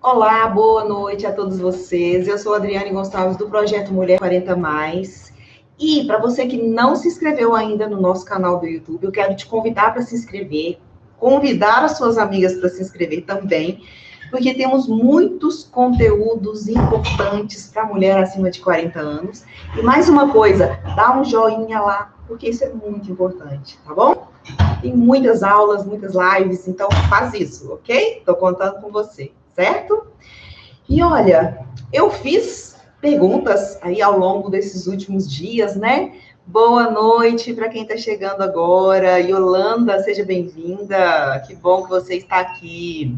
Olá, boa noite a todos vocês. Eu sou a Adriane Gonçalves do Projeto Mulher 40 Mais. E para você que não se inscreveu ainda no nosso canal do YouTube, eu quero te convidar para se inscrever, convidar as suas amigas para se inscrever também, porque temos muitos conteúdos importantes para mulher acima de 40 anos. E mais uma coisa, dá um joinha lá, porque isso é muito importante, tá bom? Tem muitas aulas, muitas lives, então faz isso, ok? Estou contando com você, certo? E olha, eu fiz perguntas aí ao longo desses últimos dias, né? Boa noite para quem está chegando agora. Yolanda, seja bem-vinda. Que bom que você está aqui.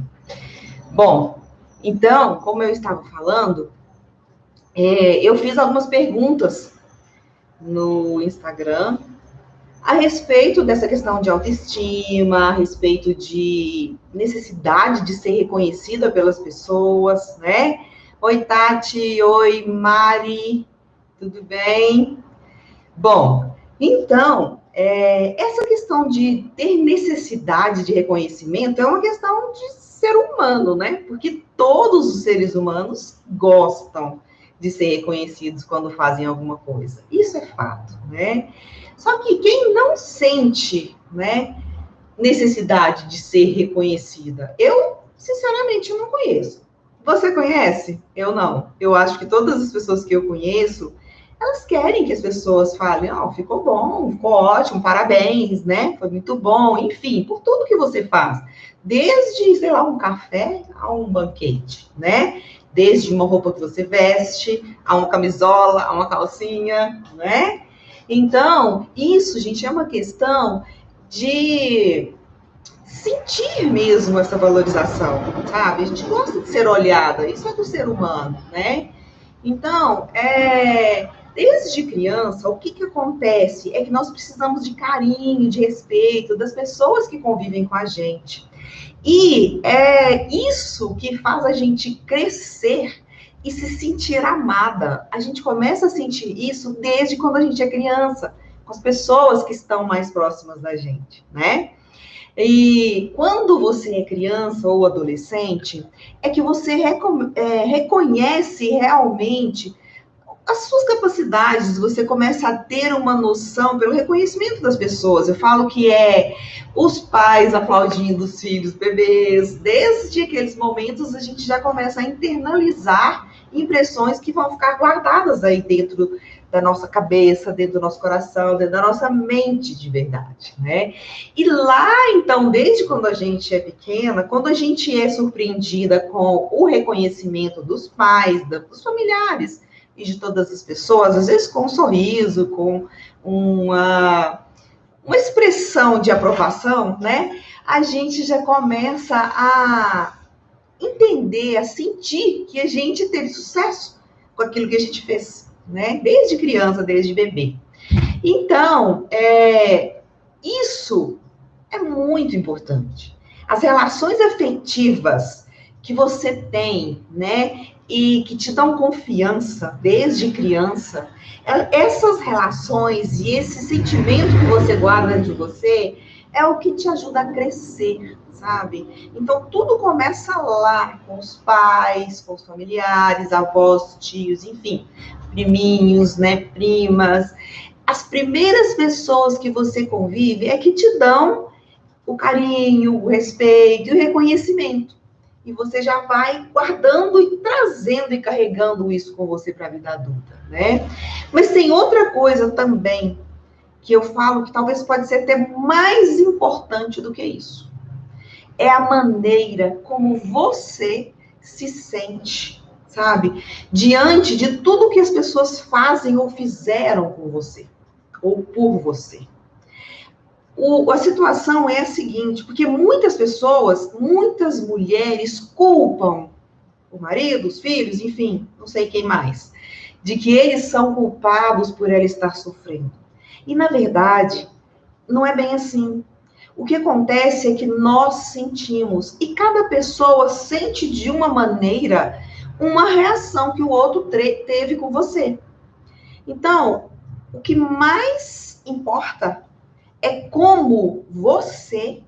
Bom, então, como eu estava falando, eu fiz algumas perguntas no Instagram a respeito dessa questão de autoestima, a respeito de necessidade de ser reconhecida pelas pessoas, né? Oi, Tati. Oi, Mari. Tudo bem? Bom, então, essa questão de ter necessidade de reconhecimento é uma questão de ser humano, né? Porque todos os seres humanos gostam de ser reconhecidos quando fazem alguma coisa. Isso é fato, né? Só que quem não sente, né, necessidade de ser reconhecida, eu, sinceramente, não conheço. Você conhece? Eu não. Eu acho que todas as pessoas que eu conheço, elas querem que as pessoas falem, oh, ficou bom, ficou ótimo, parabéns, né? Foi muito bom, enfim, por tudo que você faz. Desde, sei lá, um café a um banquete, né? Desde uma roupa que você veste, a uma camisola, a uma calcinha, né? Então, isso, gente, é uma questão de sentir mesmo essa valorização, sabe? A gente gosta de ser olhada, isso é do ser humano, né? Então, desde criança, o que acontece é que nós precisamos de carinho, de respeito das pessoas que convivem com a gente. E é isso que faz a gente crescer e se sentir amada. A gente começa a sentir isso desde quando a gente é criança, com as pessoas que estão mais próximas da gente, né? E quando você é criança ou adolescente, é que você reconhece realmente as suas capacidades, você começa a ter uma noção pelo reconhecimento das pessoas. Eu falo que é os pais aplaudindo os filhos, bebês. Desde aqueles momentos a gente já começa a internalizar impressões que vão ficar guardadas aí dentro da nossa cabeça, dentro do nosso coração, dentro da nossa mente de verdade, né? E lá, então, desde quando a gente é pequena, quando a gente é surpreendida com o reconhecimento dos pais, dos familiares, e de todas as pessoas, às vezes com um sorriso, com uma expressão de aprovação, né? A gente já começa a entender, a sentir que a gente teve sucesso com aquilo que a gente fez, né? Desde criança, desde bebê. Então, isso é muito importante. As relações afetivas que você tem, né, e que te dão confiança desde criança, essas relações e esse sentimento que você guarda dentro de você é o que te ajuda a crescer, sabe? Então, tudo começa lá, com os pais, com os familiares, avós, tios, enfim, priminhos, né, primas. As primeiras pessoas que você convive é que te dão o carinho, o respeito e o reconhecimento. E você já vai guardando e trazendo e carregando isso com você para a vida adulta, né? Mas tem outra coisa também que eu falo que talvez pode ser até mais importante do que isso. É a maneira como você se sente, sabe? Diante de tudo que as pessoas fazem ou fizeram com você, ou por você. A situação é a seguinte, porque muitas pessoas, muitas mulheres culpam o marido, os filhos, enfim, não sei quem mais, de que eles são culpados por ela estar sofrendo. E, na verdade, não é bem assim. O que acontece é que nós sentimos, e cada pessoa sente de uma maneira uma reação que o outro teve com você. Então, o que mais importa é como você,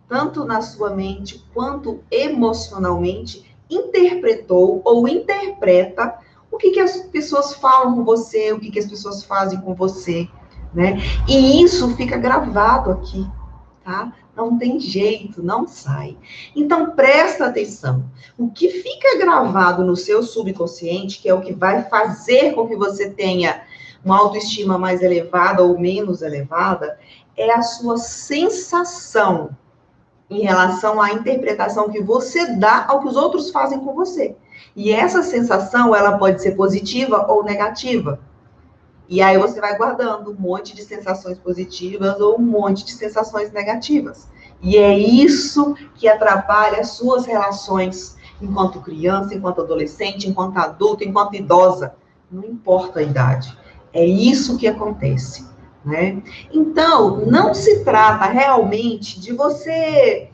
tanto na sua mente quanto emocionalmente, interpretou ou interpreta o que as pessoas falam com você, o que as pessoas fazem com você, né? E isso fica gravado aqui, tá? Não tem jeito, não sai. Então, presta atenção. O que fica gravado no seu subconsciente, que é o que vai fazer com que você tenha uma autoestima mais elevada ou menos elevada, é a sua sensação em relação à interpretação que você dá ao que os outros fazem com você. E essa sensação, ela pode ser positiva ou negativa. E aí você vai guardando um monte de sensações positivas ou um monte de sensações negativas. E é isso que atrapalha as suas relações enquanto criança, enquanto adolescente, enquanto adulto, enquanto idosa. Não importa a idade. É isso que acontece, né? Então, não se trata realmente de você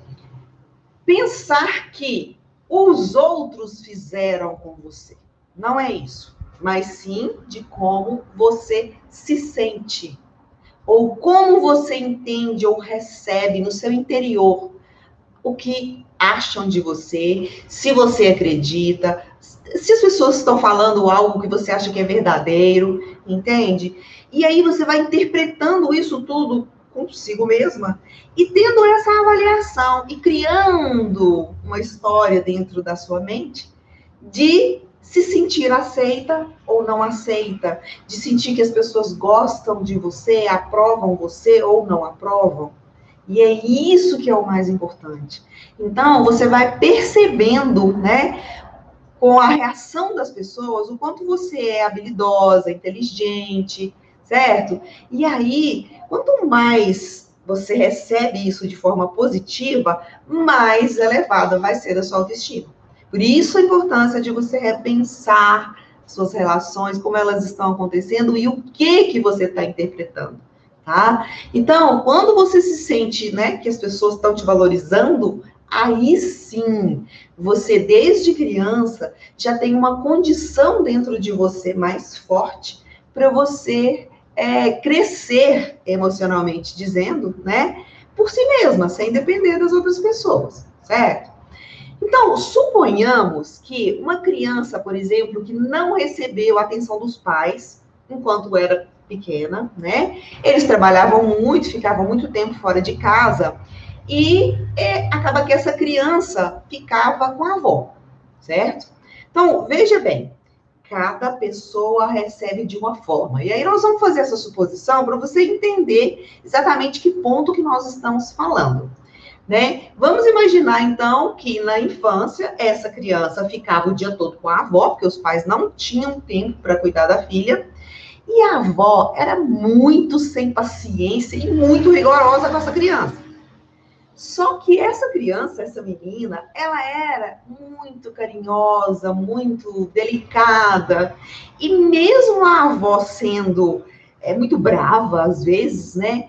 pensar que os outros fizeram com você. Não é isso. Mas sim de como você se sente, ou como você entende ou recebe no seu interior o que acham de você, se você acredita, se as pessoas estão falando algo que você acha que é verdadeiro, entende? E aí você vai interpretando isso tudo consigo mesma e tendo essa avaliação e criando uma história dentro da sua mente de se sentir aceita ou não aceita, de sentir que as pessoas gostam de você, aprovam você ou não aprovam. E é isso que é o mais importante. Então, você vai percebendo, né, com a reação das pessoas, o quanto você é habilidosa, inteligente, certo? E aí, quanto mais você recebe isso de forma positiva, mais elevada vai ser a sua autoestima. Por isso a importância de você repensar suas relações, como elas estão acontecendo e o que você está interpretando, tá? Então, quando você se sente, né, que as pessoas estão te valorizando, aí sim, você desde criança já tem uma condição dentro de você mais forte para você crescer emocionalmente dizendo, né, por si mesma, sem depender das outras pessoas, certo? Então, suponhamos que uma criança, por exemplo, que não recebeu a atenção dos pais enquanto era pequena, né? Eles trabalhavam muito, ficavam muito tempo fora de casa e acaba que essa criança ficava com a avó, certo? Então, veja bem, cada pessoa recebe de uma forma. E aí nós vamos fazer essa suposição para você entender exatamente que ponto que nós estamos falando. Né? Vamos imaginar, então, que na infância, essa criança ficava o dia todo com a avó, porque os pais não tinham tempo para cuidar da filha, e a avó era muito sem paciência e muito rigorosa com essa criança. Só que essa criança, essa menina, ela era muito carinhosa, muito delicada, e mesmo a avó sendo muito brava, às vezes, né?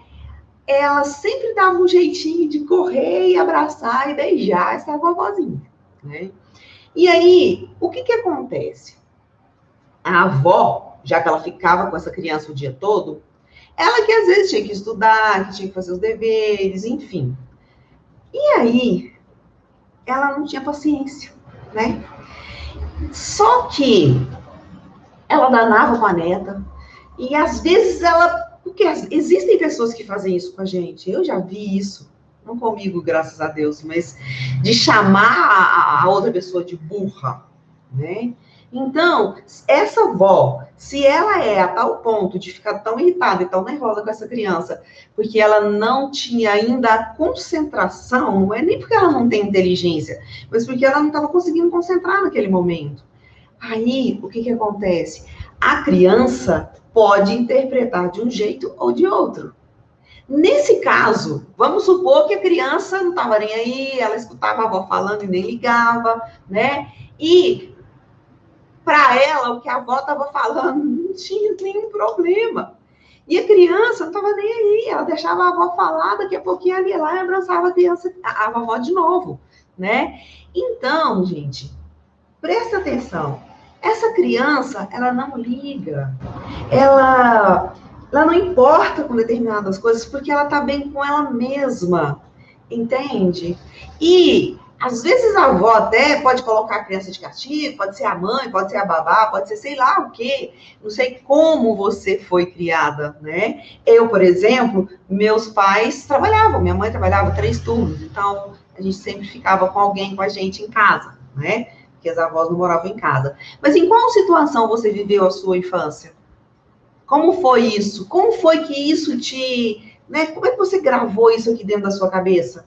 Ela sempre dava um jeitinho de correr e abraçar e beijar essa vovozinha, né? E aí, o que acontece? A avó, já que ela ficava com essa criança o dia todo, ela que às vezes tinha que estudar, que tinha que fazer os deveres, enfim. E aí, ela não tinha paciência, né? Só que ela danava com a neta, e às vezes ela... Porque existem pessoas que fazem isso com a gente. Eu já vi isso. Não comigo, graças a Deus, mas de chamar a outra pessoa de burra, né? Então, essa avó, se ela é a tal ponto de ficar tão irritada e tão nervosa com essa criança, porque ela não tinha ainda a concentração, não é nem porque ela não tem inteligência, mas porque ela não estava conseguindo concentrar naquele momento. Aí, o que acontece? A criança pode interpretar de um jeito ou de outro. Nesse caso, vamos supor que a criança não estava nem aí, ela escutava a avó falando e nem ligava, né? E para ela, o que a avó estava falando não tinha nenhum problema. E a criança não estava nem aí, ela deixava a avó falar, daqui a pouquinho ela ia lá e abraçava a criança, a avó de novo, né? Então, gente, presta atenção. Essa criança, ela não liga. Ela não importa com determinadas coisas, porque ela está bem com ela mesma, entende? E Às vezes a avó até pode colocar a criança de castigo, pode ser a mãe, pode ser a babá, pode ser sei lá o quê. Não sei como você foi criada, né? Eu, por exemplo, meus pais trabalhavam, minha mãe trabalhava 3 turnos, então a gente sempre ficava com alguém com a gente em casa, né? Porque as avós não moravam em casa. Mas em qual situação você viveu a sua infância? Como foi isso? Como foi que isso te, né? Como é que você gravou isso aqui dentro da sua cabeça?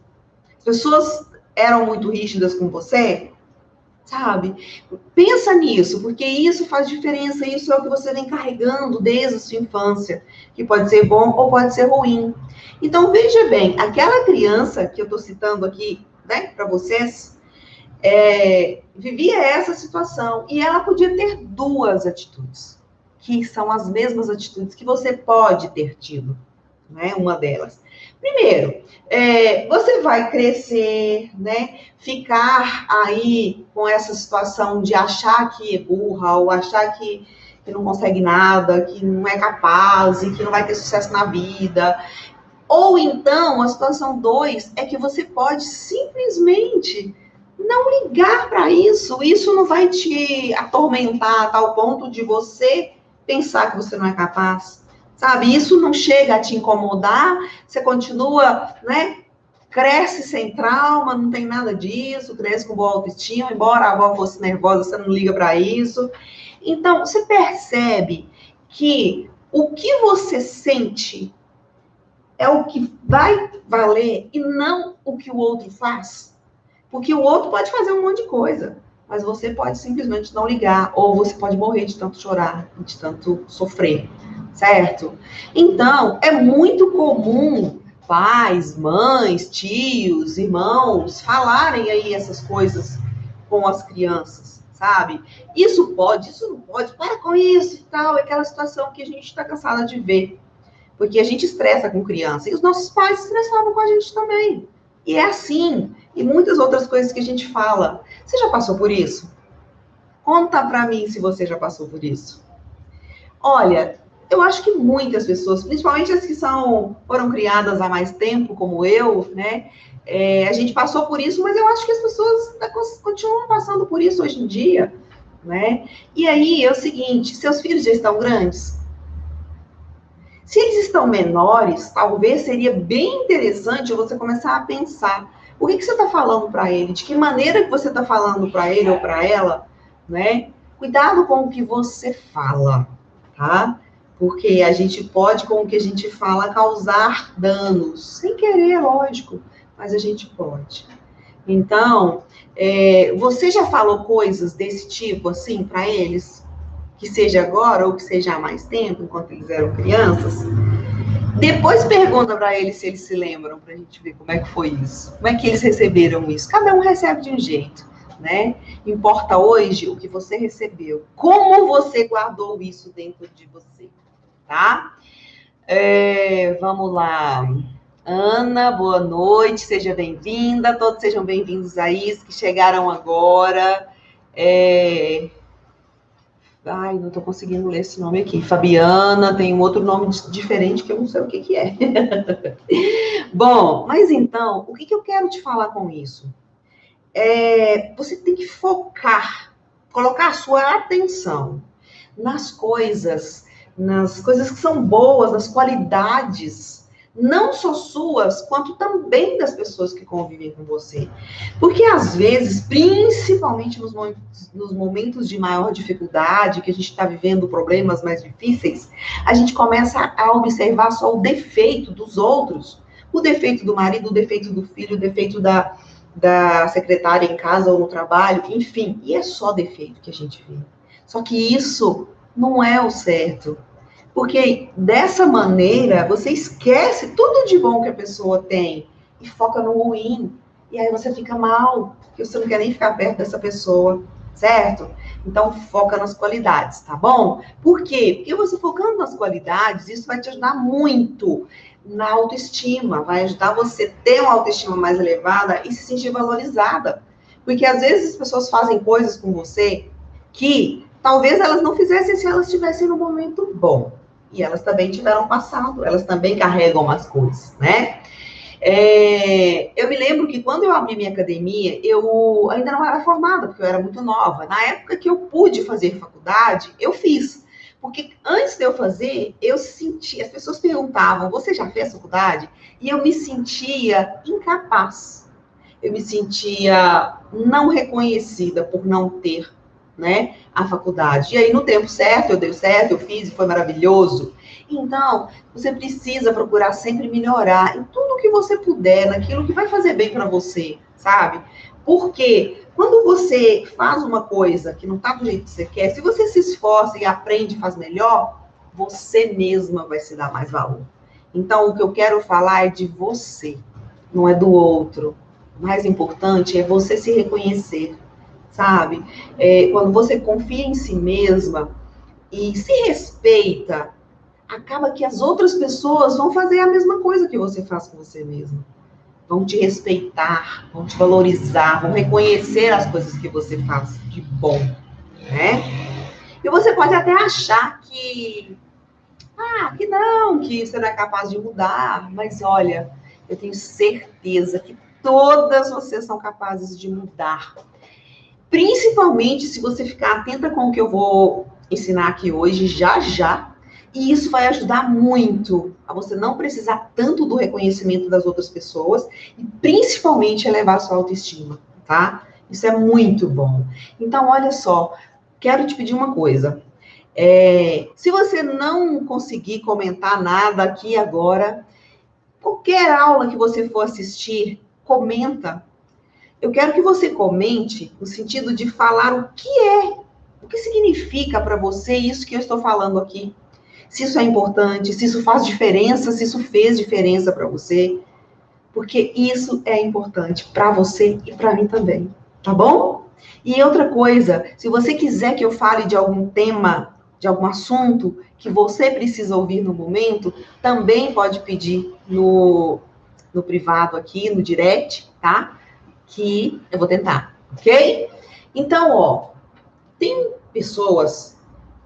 As pessoas eram muito rígidas com você, sabe? Pensa nisso, porque isso faz diferença, isso é o que você vem carregando desde a sua infância, que pode ser bom ou pode ser ruim. Então, veja bem, aquela criança que eu estou citando aqui, né, para vocês, vivia essa situação e ela podia ter 2 atitudes, que são as mesmas atitudes que você pode ter tido, né? Uma delas. Primeiro, você vai crescer, né? Ficar aí com essa situação de achar que é burra ou achar que não consegue nada, que não é capaz e que não vai ter sucesso na vida. Ou então, a situação 2 é que você pode simplesmente não ligar para isso. Isso não vai te atormentar a tal ponto de você pensar que você não é capaz. Sabe? Isso não chega a te incomodar, você continua, né? Cresce sem trauma, não tem nada disso, cresce com boa autoestima, embora a avó fosse nervosa, você não liga para isso. Então, você percebe que o que você sente é o que vai valer e não o que o outro faz. Porque o outro pode fazer um monte de coisa, mas você pode simplesmente não ligar, ou você pode morrer de tanto chorar, de tanto sofrer, certo? Então, é muito comum pais, mães, tios, irmãos falarem aí essas coisas com as crianças, sabe? Isso pode, isso não pode, para com isso e tal, é aquela situação que a gente está cansada de ver. Porque a gente estressa com criança. E os nossos pais estressavam com a gente também. E é assim. E muitas outras coisas que a gente fala. Você já passou por isso? Conta pra mim se você já passou por isso. Olha, eu acho que muitas pessoas, principalmente as que foram criadas há mais tempo, como eu, né? A gente passou por isso, mas eu acho que as pessoas continuam passando por isso hoje em dia, né? E aí é o seguinte: seus filhos já estão grandes? Se eles estão menores, talvez seria bem interessante você começar a pensar o que você está falando para ele, de que maneira que você está falando para ele ou para ela, né? Cuidado com o que você fala, tá? Porque a gente pode, com o que a gente fala, causar danos, sem querer, lógico, mas a gente pode. Então, você já falou coisas desse tipo, assim, para eles? Que seja agora ou que seja há mais tempo, enquanto eles eram crianças, depois pergunta para eles se eles se lembram, para a gente ver como é que foi isso, como é que eles receberam isso. Cada um recebe de um jeito, né? Importa hoje o que você recebeu, como você guardou isso dentro de você, tá? Vamos lá. Ana, boa noite, seja bem-vinda, todos sejam bem-vindos aí, que chegaram agora. Ai, não estou conseguindo ler esse nome aqui. Fabiana, tem um outro nome diferente que eu não sei o que é. Bom, mas então, o que eu quero te falar com isso? Você tem que focar, colocar a sua atenção nas coisas que são boas, nas qualidades, não só suas, quanto também das pessoas que convivem com você. Porque, às vezes, principalmente nos momentos de maior dificuldade, que a gente está vivendo problemas mais difíceis, a gente começa a observar só o defeito dos outros. O defeito do marido, o defeito do filho, o defeito da secretária em casa ou no trabalho, enfim. E é só defeito que a gente vê. Só que isso não é o certo. Porque dessa maneira, você esquece tudo de bom que a pessoa tem e foca no ruim. E aí você fica mal, porque você não quer nem ficar perto dessa pessoa, certo? Então, foca nas qualidades, tá bom? Por quê? Porque você focando nas qualidades, isso vai te ajudar muito na autoestima, vai ajudar você a ter uma autoestima mais elevada e se sentir valorizada. Porque às vezes as pessoas fazem coisas com você que talvez elas não fizessem se elas estivessem no momento bom. E elas também tiveram passado, elas também carregam umas coisas, né? Eu me lembro que quando eu abri minha academia, eu ainda não era formada, porque eu era muito nova. Na época que eu pude fazer faculdade, eu fiz. Porque antes de eu fazer, eu sentia, as pessoas perguntavam, você já fez faculdade? E eu me sentia incapaz. Eu me sentia não reconhecida por não ter, né, a faculdade. E aí, no tempo certo, eu dei certo, eu fiz e foi maravilhoso. Então, você precisa procurar sempre melhorar em tudo que você puder, naquilo que vai fazer bem para você, sabe? Porque quando você faz uma coisa que não está do jeito que você quer, se você se esforça e aprende e faz melhor, você mesma vai se dar mais valor. Então, o que eu quero falar é de você, não é do outro. O mais importante é você se reconhecer, sabe? Quando você confia em si mesma e se respeita, acaba que as outras pessoas vão fazer a mesma coisa que você faz com você mesma. Vão te respeitar, vão te valorizar, vão reconhecer as coisas que você faz de bom, né? E você pode até achar que não, que você não é capaz de mudar, mas olha, eu tenho certeza que todas vocês são capazes de mudar. Principalmente se você ficar atenta com o que eu vou ensinar aqui hoje, já já. E isso vai ajudar muito a você não precisar tanto do reconhecimento das outras pessoas e principalmente elevar a sua autoestima, tá? Isso é muito bom. Então, olha só, quero te pedir uma coisa. Se você não conseguir comentar nada aqui agora, qualquer aula que você for assistir, comenta. Eu quero que você comente no sentido de falar o que significa para você isso que eu estou falando aqui. Se isso é importante, se isso faz diferença, se isso fez diferença para você, porque isso é importante para você e para mim também, tá bom? E outra coisa, se você quiser que eu fale de algum tema, de algum assunto que você precisa ouvir no momento, também pode pedir no privado aqui, no direct, tá? Que eu vou tentar, ok? Então, ó, tem pessoas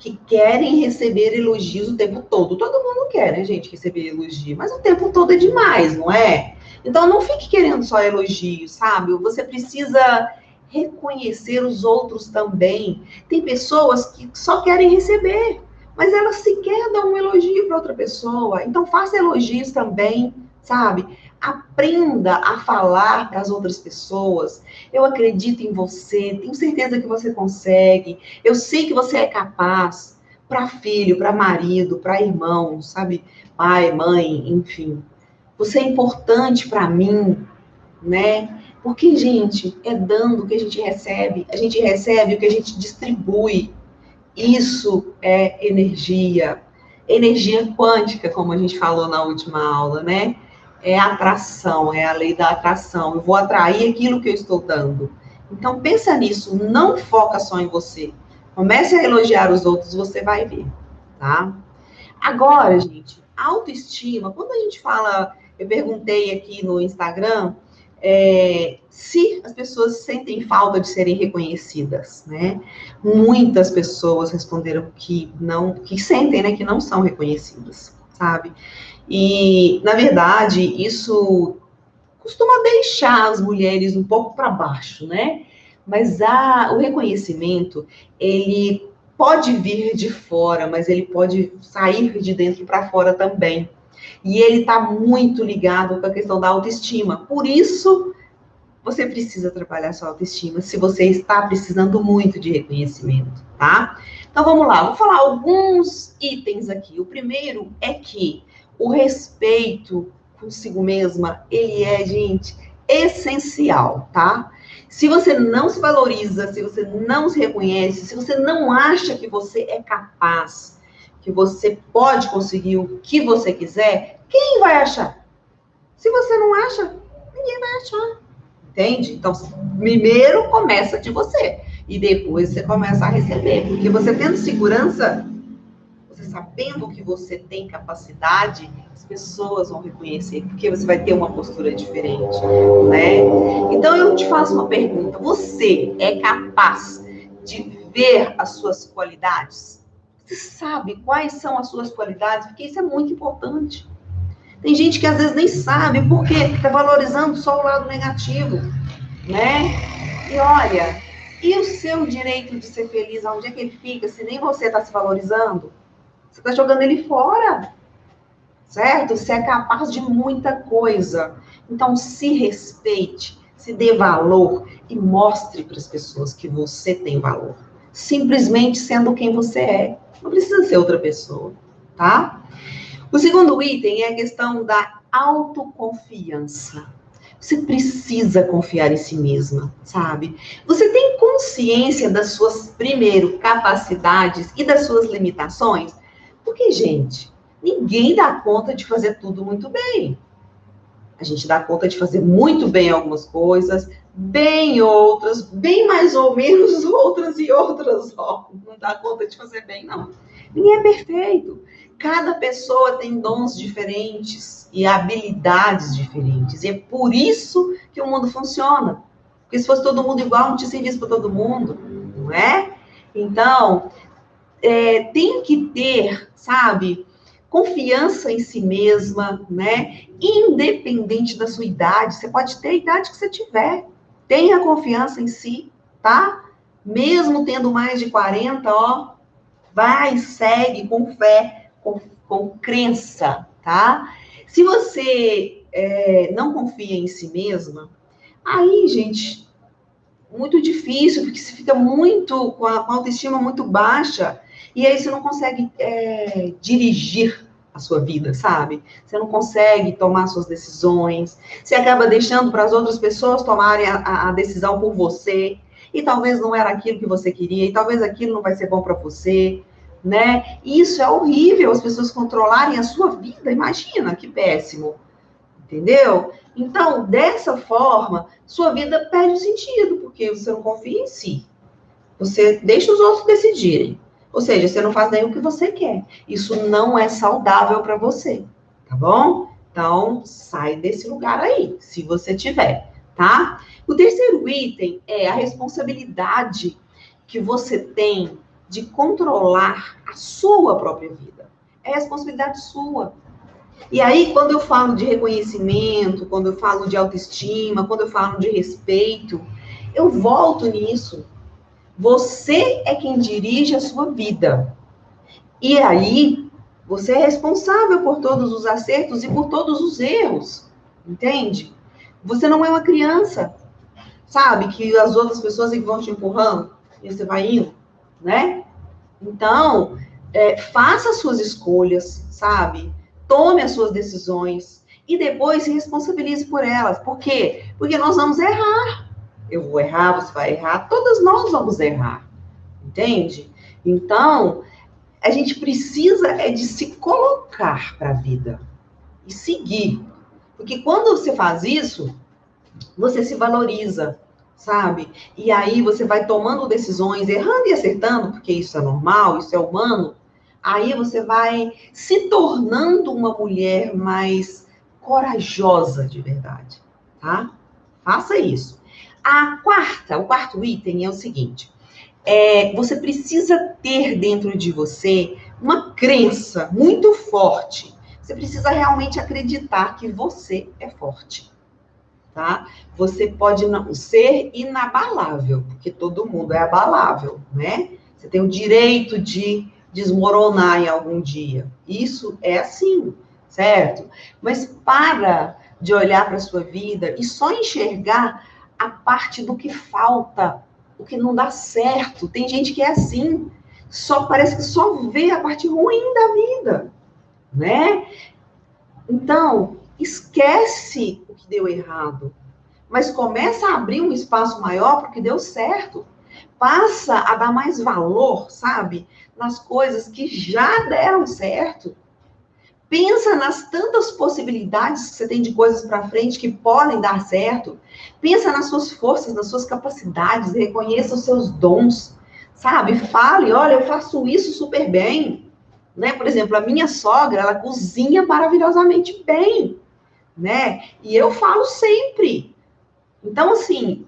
que querem receber elogios o tempo todo. Todo mundo quer, né, gente, receber elogio, mas o tempo todo é demais, não é? Então, não fique querendo só elogios, sabe? Você precisa reconhecer os outros também. Tem pessoas que só querem receber, mas elas sequer dão um elogio para outra pessoa. Então, faça elogios também, sabe? Aprenda a falar para as outras pessoas. Eu acredito em você, tenho certeza que você consegue. Eu sei que você é capaz. Para filho, para marido, para irmão, sabe? Pai, mãe, enfim. Você é importante para mim, né? Porque, gente, é dando que a gente recebe o que a gente distribui. Isso é energia. Energia quântica, como a gente falou na última aula, né? É atração, é a lei da atração. Eu vou atrair aquilo que eu estou dando. Então, pensa nisso, não foca só em você. Comece a elogiar os outros, você vai ver, tá? Agora, gente, autoestima, quando a gente fala, eu perguntei aqui no Instagram, se as pessoas sentem falta de serem reconhecidas, né? Muitas pessoas responderam que não, que sentem, né, que não são reconhecidas, sabe? E, na verdade, isso costuma deixar as mulheres um pouco para baixo, né? Mas o reconhecimento, ele pode vir de fora, mas ele pode sair de dentro para fora também. E ele está muito ligado com a questão da autoestima. Por isso, você precisa trabalhar sua autoestima se você está precisando muito de reconhecimento, tá? Então vamos lá, vou falar alguns itens aqui. O primeiro é que o respeito consigo mesma, ele é, gente, essencial, tá? Se você não se valoriza, se você não se reconhece, se você não acha que você é capaz, que você pode conseguir o que você quiser, quem vai achar? Se você não acha, ninguém vai achar. Entende? Então, primeiro começa de você. E depois você começa a receber. Porque você tendo segurança, você sabendo que você tem capacidade, as pessoas vão reconhecer. Porque você vai ter uma postura diferente. Né? Então, eu te faço uma pergunta. Você é capaz de ver as suas qualidades? Você sabe quais são as suas qualidades? Porque isso é muito importante. Tem gente que às vezes nem sabe por quê, está valorizando só o lado negativo, né? E olha, e o seu direito de ser feliz, onde é que ele fica, se nem você está se valorizando? Você está jogando ele fora, certo? Você é capaz de muita coisa. Então, se respeite, se dê valor e mostre para as pessoas que você tem valor. Simplesmente sendo quem você é. Não precisa ser outra pessoa, tá? O segundo item é a questão da autoconfiança. Você precisa confiar em si mesma, sabe? Você tem consciência das suas, primeiro, capacidades e das suas limitações? Porque, gente, ninguém dá conta de fazer tudo muito bem. A gente dá conta de fazer muito bem algumas coisas, bem outras, bem mais ou menos outras e outras, ó. Não dá conta de fazer bem, não. Ninguém é perfeito. Cada pessoa tem dons diferentes e habilidades diferentes. E é por isso que o mundo funciona. Porque se fosse todo mundo igual, não tinha serviço para todo mundo, não é? Então, tem que ter, sabe, confiança em si mesma, né? Independente da sua idade. Você pode ter a idade que você tiver. Tenha confiança em si, tá? Mesmo tendo mais de 40, ó, vai, segue com fé, com crença, tá? Se você não confia em si mesma, aí, gente, muito difícil, porque você fica muito com a autoestima muito baixa, e aí você não consegue dirigir a sua vida, sabe? Você não consegue tomar suas decisões, você acaba deixando para as outras pessoas tomarem a decisão por você, e talvez não era aquilo que você queria, e talvez aquilo não vai ser bom para você, né? Isso é horrível, as pessoas controlarem a sua vida, imagina, que péssimo, entendeu? Então, dessa forma, sua vida perde o sentido, porque você não confia em si. Você deixa os outros decidirem. Ou seja, você não faz nem o que você quer. Isso não é saudável para você, tá bom? Então, sai desse lugar aí, se você tiver, tá? O terceiro item é a responsabilidade que você tem de controlar a sua própria vida. É responsabilidade sua. E aí, quando eu falo de reconhecimento, quando eu falo de autoestima, quando eu falo de respeito, eu volto nisso. Você é quem dirige a sua vida. E aí, você é responsável por todos os acertos e por todos os erros. Entende? Você não é uma criança, sabe? Que as outras pessoas vão te empurrando e você vai indo, né? Então, faça as suas escolhas, sabe? Tome as suas decisões e depois se responsabilize por elas. Por quê? Porque nós vamos errar. Eu vou errar, você vai errar, todas nós vamos errar. Entende? Então, a gente precisa de se colocar para a vida e seguir. Porque quando você faz isso, você se valoriza, sabe? E aí você vai tomando decisões, errando e acertando, porque isso é normal, isso é humano. Aí você vai se tornando uma mulher mais corajosa de verdade, tá? Faça isso. O quarto item é o seguinte: você precisa ter dentro de você uma crença muito forte. Você precisa realmente acreditar que você é forte. Tá? Você pode não ser inabalável, porque todo mundo é abalável, né? Você tem o direito de desmoronar em algum dia. Isso é assim, certo? Mas para de olhar para a sua vida e só enxergar a parte do que falta, o que não dá certo. Tem gente que é assim, só parece que só vê a parte ruim da vida, né? Então, esquece o que deu errado, mas começa a abrir um espaço maior para o que deu certo. Passa a dar mais valor, sabe, nas coisas que já deram certo. Pensa nas tantas possibilidades que você tem de coisas para frente que podem dar certo. Pensa nas suas forças, nas suas capacidades, reconheça os seus dons, sabe? Fale, olha, eu faço isso super bem. Né? Por exemplo, a minha sogra, ela cozinha maravilhosamente bem, né? E eu falo sempre. Então, assim,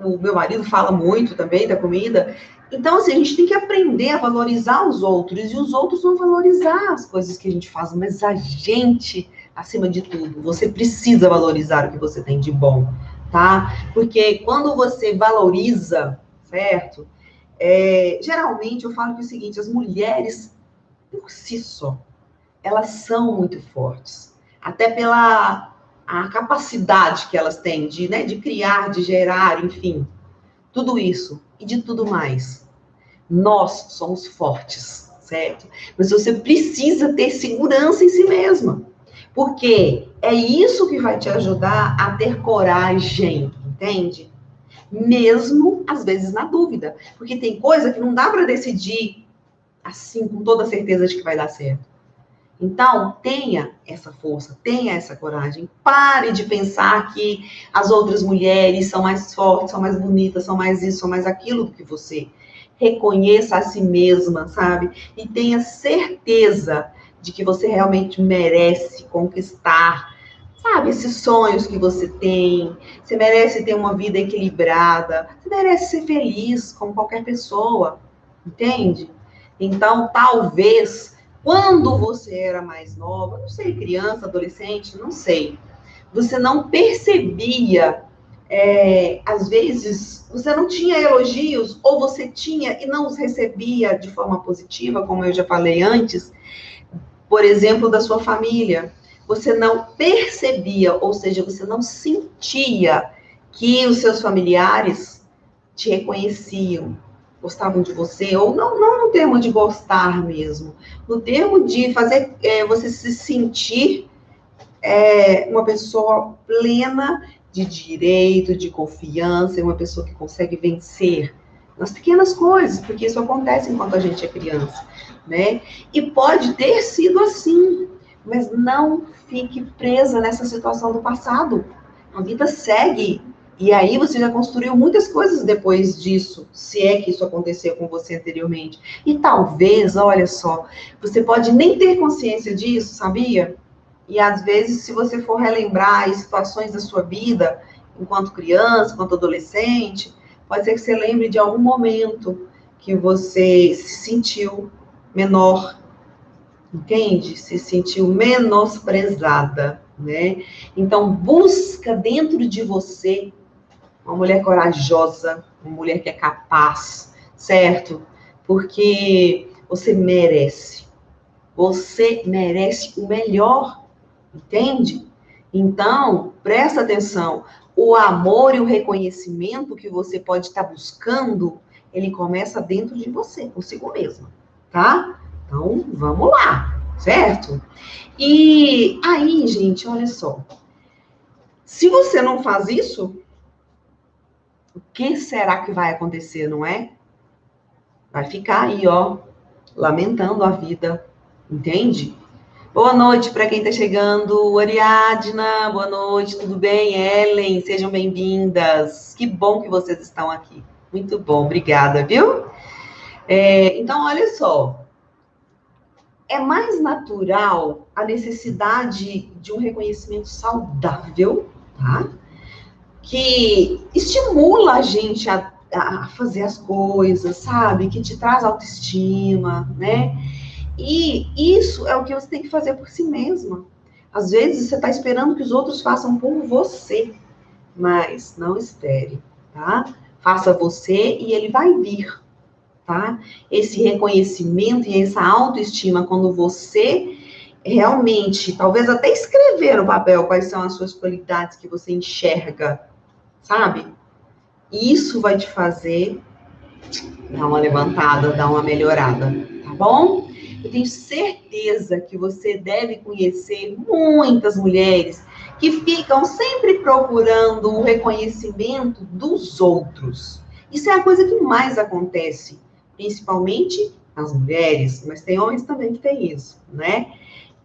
o meu marido fala muito também da comida. Então, assim, a gente tem que aprender a valorizar os outros, e os outros vão valorizar as coisas que a gente faz, mas a acima de tudo, você precisa valorizar o que você tem de bom, tá? Porque quando você valoriza, certo? Geralmente eu falo que é o seguinte, as mulheres, por si só, elas são muito fortes. Até pela a capacidade que elas têm de, né, de criar, de gerar, enfim, tudo isso e de tudo mais. Nós somos fortes, certo? Mas você precisa ter segurança em si mesma. Porque é isso que vai te ajudar a ter coragem, entende? Mesmo, às vezes, na dúvida. Porque tem coisa que não dá para decidir assim, com toda certeza de que vai dar certo. Então, tenha essa força, tenha essa coragem. Pare de pensar que as outras mulheres são mais fortes, são mais bonitas, são mais isso, são mais aquilo do que você. Reconheça a si mesma, sabe? E tenha certeza de que você realmente merece conquistar, sabe, esses sonhos que você tem. Você merece ter uma vida equilibrada. Você merece ser feliz como qualquer pessoa, entende? Então, talvez quando você era mais nova, não sei, criança, adolescente, não sei, você não percebia, às vezes, você não tinha elogios, ou você tinha e não os recebia de forma positiva, como eu já falei antes, por exemplo, da sua família. Você não percebia, ou seja, você não sentia que os seus familiares te reconheciam, gostavam de você, ou não no termo de gostar mesmo, no termo de fazer você se sentir uma pessoa plena de direito, de confiança, uma pessoa que consegue vencer nas pequenas coisas, porque isso acontece enquanto a gente é criança, né? E pode ter sido assim, mas não fique presa nessa situação do passado. A vida segue. E aí você já construiu muitas coisas depois disso, se é que isso aconteceu com você anteriormente. E talvez, olha só, você pode nem ter consciência disso, sabia? E às vezes, se você for relembrar as situações da sua vida, enquanto criança, enquanto adolescente, pode ser que você lembre de algum momento que você se sentiu menor, entende? Se sentiu menosprezada, né? Então, busca dentro de você uma mulher corajosa, uma mulher que é capaz, certo? Porque você merece. Você merece o melhor, entende? Então, presta atenção. O amor e o reconhecimento que você pode estar buscando, ele começa dentro de você, consigo mesma, tá? Então, vamos lá, certo? E aí, gente, olha só. Se você não faz isso, o que será que vai acontecer, não é? Vai ficar aí, ó, lamentando a vida, entende? Boa noite para quem está chegando. Ariadna, boa noite, tudo bem? Ellen, sejam bem-vindas. Que bom que vocês estão aqui. Muito bom, obrigada, viu? Então, olha só. É mais natural a necessidade de um reconhecimento saudável, tá? Que estimula a gente a fazer as coisas, sabe? Que te traz autoestima, né? E isso é o que você tem que fazer por si mesma. Às vezes você está esperando que os outros façam por você, mas não espere, tá? Faça você e ele vai vir, tá? Esse reconhecimento e essa autoestima, quando você realmente, talvez até escrever no papel quais são as suas qualidades que você enxerga, sabe? Isso vai te fazer dar uma levantada, dar uma melhorada, tá bom? Eu tenho certeza que você deve conhecer muitas mulheres que ficam sempre procurando o reconhecimento dos outros. Isso é a coisa que mais acontece, principalmente nas mulheres, mas tem homens também que tem isso, né?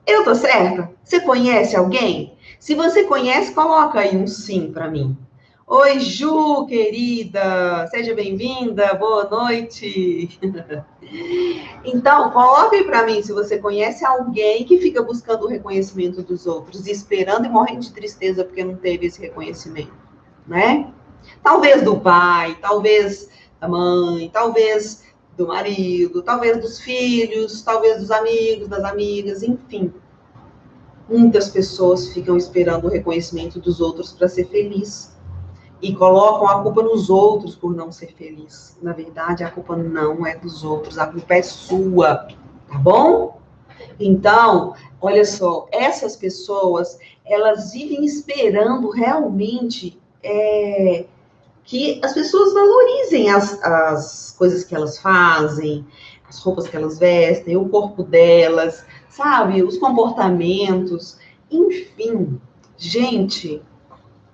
Eu tô certa? Você conhece alguém? Se você conhece, coloca aí um sim para mim. Oi, Ju, querida, seja bem-vinda, boa noite. Então, coloque aí para mim se você conhece alguém que fica buscando o reconhecimento dos outros, esperando e morrendo de tristeza porque não teve esse reconhecimento, né? Talvez do pai, talvez da mãe, talvez do marido, talvez dos filhos, talvez dos amigos, das amigas, enfim. Muitas pessoas ficam esperando o reconhecimento dos outros para ser feliz e colocam a culpa nos outros por não ser feliz. Na verdade, a culpa não é dos outros, a culpa é sua, tá bom? Então, olha só, essas pessoas, elas vivem esperando realmente que as pessoas valorizem as coisas que elas fazem, as roupas que elas vestem, o corpo delas, sabe? Os comportamentos, enfim. Gente,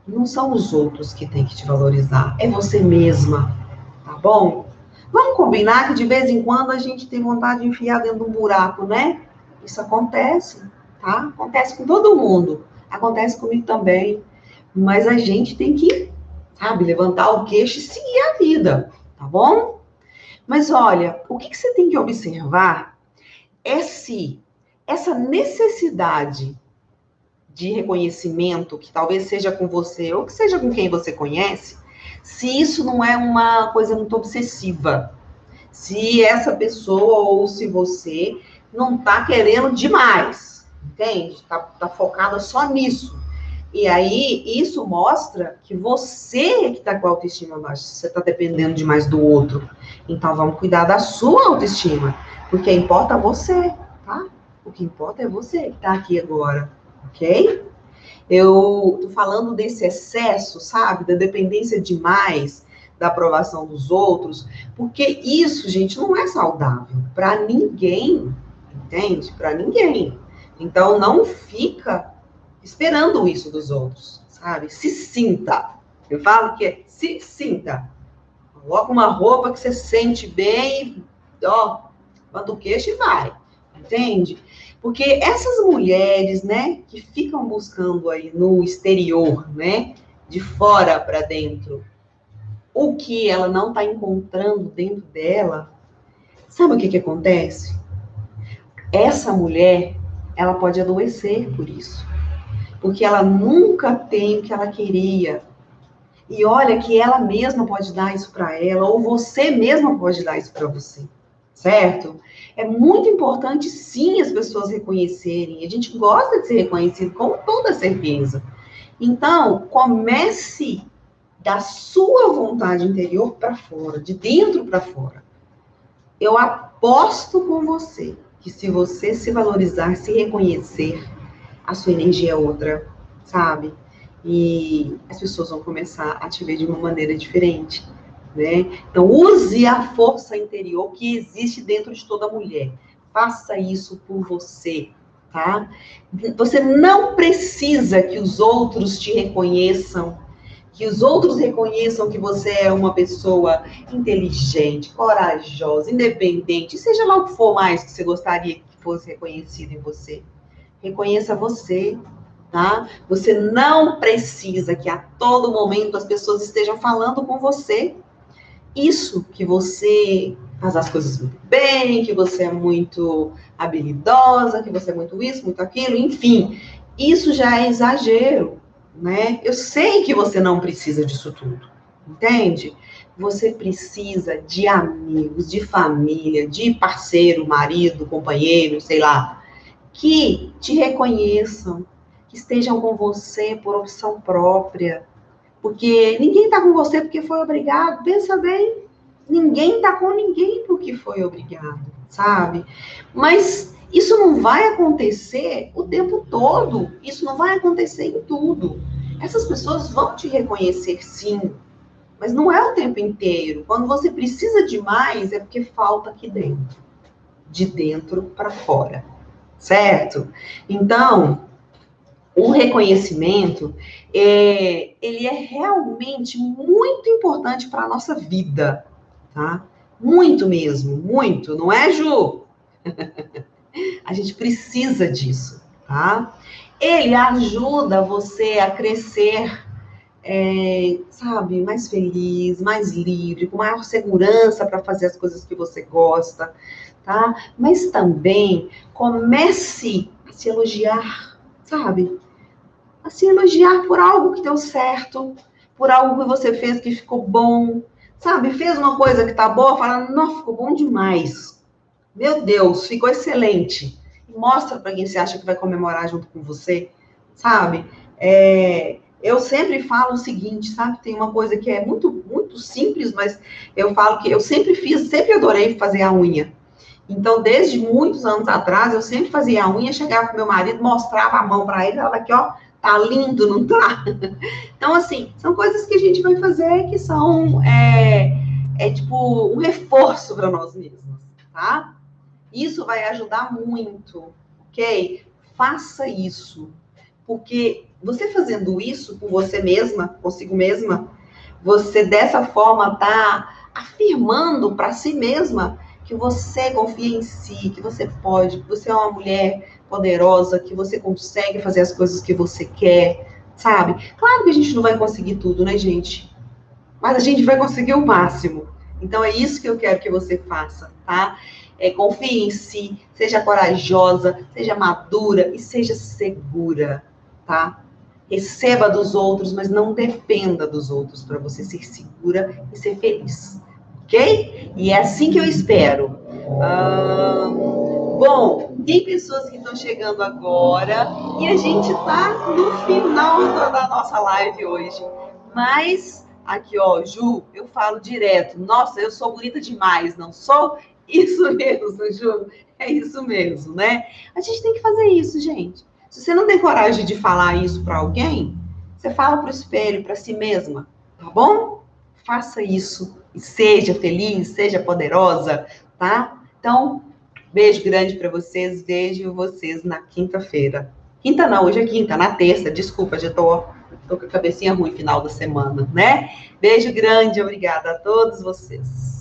não são os outros que têm que te valorizar, é você mesma, tá bom? Vamos combinar que de vez em quando a gente tem vontade de enfiar dentro de um buraco, né? Isso acontece, tá? Acontece com todo mundo. Acontece comigo também. Mas a gente tem que, sabe, levantar o queixo e seguir a vida, tá bom? Mas olha, o que você tem que observar é se essa necessidade de reconhecimento, que talvez seja com você ou que seja com quem você conhece, se isso não é uma coisa muito obsessiva. Se essa pessoa ou se você não está querendo demais, entende? Tá focada só nisso. E aí, isso mostra que você é que está com a autoestima baixa, você está dependendo demais do outro. Então, vamos cuidar da sua autoestima, porque importa você, tá? O que importa é você que está aqui agora, ok? Eu tô falando desse excesso, sabe? Da dependência demais da aprovação dos outros, porque isso, gente, não é saudável para ninguém, entende? Para ninguém. Então, não fica esperando isso dos outros, sabe? Se sinta. Eu falo que é se sinta. Coloca uma roupa que você sente bem, ó, levanta o queixo e vai, entende? Porque essas mulheres, né, que ficam buscando aí no exterior, né, de fora para dentro, o que ela não está encontrando dentro dela, sabe o que acontece? Essa mulher, ela pode adoecer por isso, porque ela nunca tem o que ela queria. E olha que ela mesma pode dar isso para ela, ou você mesma pode dar isso para você, certo? É muito importante, sim, as pessoas reconhecerem. A gente gosta de ser reconhecido, com toda certeza. Então, comece da sua vontade interior para fora, de dentro para fora. Eu aposto com você que se você se valorizar, se reconhecer, a sua energia é outra, sabe? E as pessoas vão começar a te ver de uma maneira diferente, né? Então, use a força interior que existe dentro de toda mulher. Faça isso por você, tá? Você não precisa que os outros te reconheçam, que os outros reconheçam que você é uma pessoa inteligente, corajosa, independente, seja lá o que for mais que você gostaria que fosse reconhecido em você. Reconheça você, tá? Você não precisa que a todo momento as pessoas estejam falando com você. Isso que você faz as coisas muito bem, que você é muito habilidosa, que você é muito isso, muito aquilo, enfim. Isso já é exagero, né? Eu sei que você não precisa disso tudo, entende? Você precisa de amigos, de família, de parceiro, marido, companheiro, sei lá, que te reconheçam, que estejam com você por opção própria. Porque ninguém está com você porque foi obrigado. Pensa bem, ninguém está com ninguém porque foi obrigado, sabe? Mas isso não vai acontecer o tempo todo. Isso não vai acontecer em tudo. Essas pessoas vão te reconhecer, sim, mas não é o tempo inteiro. Quando você precisa de mais, é porque falta aqui dentro, de dentro para fora, certo? Então, o reconhecimento, ele é realmente muito importante para a nossa vida, tá? Muito mesmo, muito, não é, Ju? A gente precisa disso, tá? Ele ajuda você a crescer, sabe, mais feliz, mais livre, com maior segurança para fazer as coisas que você gosta, tá? Mas também comece a se elogiar, sabe? A se elogiar por algo que deu certo, por algo que você fez que ficou bom, sabe? Fez uma coisa que tá boa, fala, não, ficou bom demais. Meu Deus, ficou excelente. Mostra para quem você acha que vai comemorar junto com você, sabe? Eu sempre falo o seguinte, sabe? Tem uma coisa que é muito, muito simples, mas eu falo que eu sempre fiz, sempre adorei fazer a unha. Então, desde muitos anos atrás, eu sempre fazia a unha, chegava com meu marido, mostrava a mão para ele, falava aqui, ó, tá lindo, não tá? Então, assim, são coisas que a gente vai fazer que são, tipo, um reforço para nós mesmos, tá? Isso vai ajudar muito, ok? Faça isso, porque você fazendo isso por você mesma, consigo mesma, você dessa forma tá afirmando para si mesma que você confia em si, que você pode, que você é uma mulher poderosa, que você consegue fazer as coisas que você quer, sabe? Claro que a gente não vai conseguir tudo, né, gente? Mas a gente vai conseguir o máximo. Então é isso que eu quero que você faça, tá? Confie em si, seja corajosa, seja madura e seja segura, tá? Receba dos outros, mas não dependa dos outros para você ser segura e ser feliz, ok? E é assim que eu espero. Bom, tem pessoas que estão chegando agora e a gente está no final da nossa live hoje. Mas, aqui, ó, Ju, eu falo direto. Nossa, eu sou bonita demais, não sou? Isso mesmo, Ju. É isso mesmo, né? A gente tem que fazer isso, gente. Se você não tem coragem de falar isso para alguém, você fala para o espelho, para si mesma, tá bom? Faça isso e seja feliz, seja poderosa, tá? Então, beijo grande para vocês. Vejo vocês na quinta-feira. Quinta não, hoje é quinta, na terça. Desculpa, já tô com a cabecinha ruim final da semana, né? Beijo grande, obrigada a todos vocês.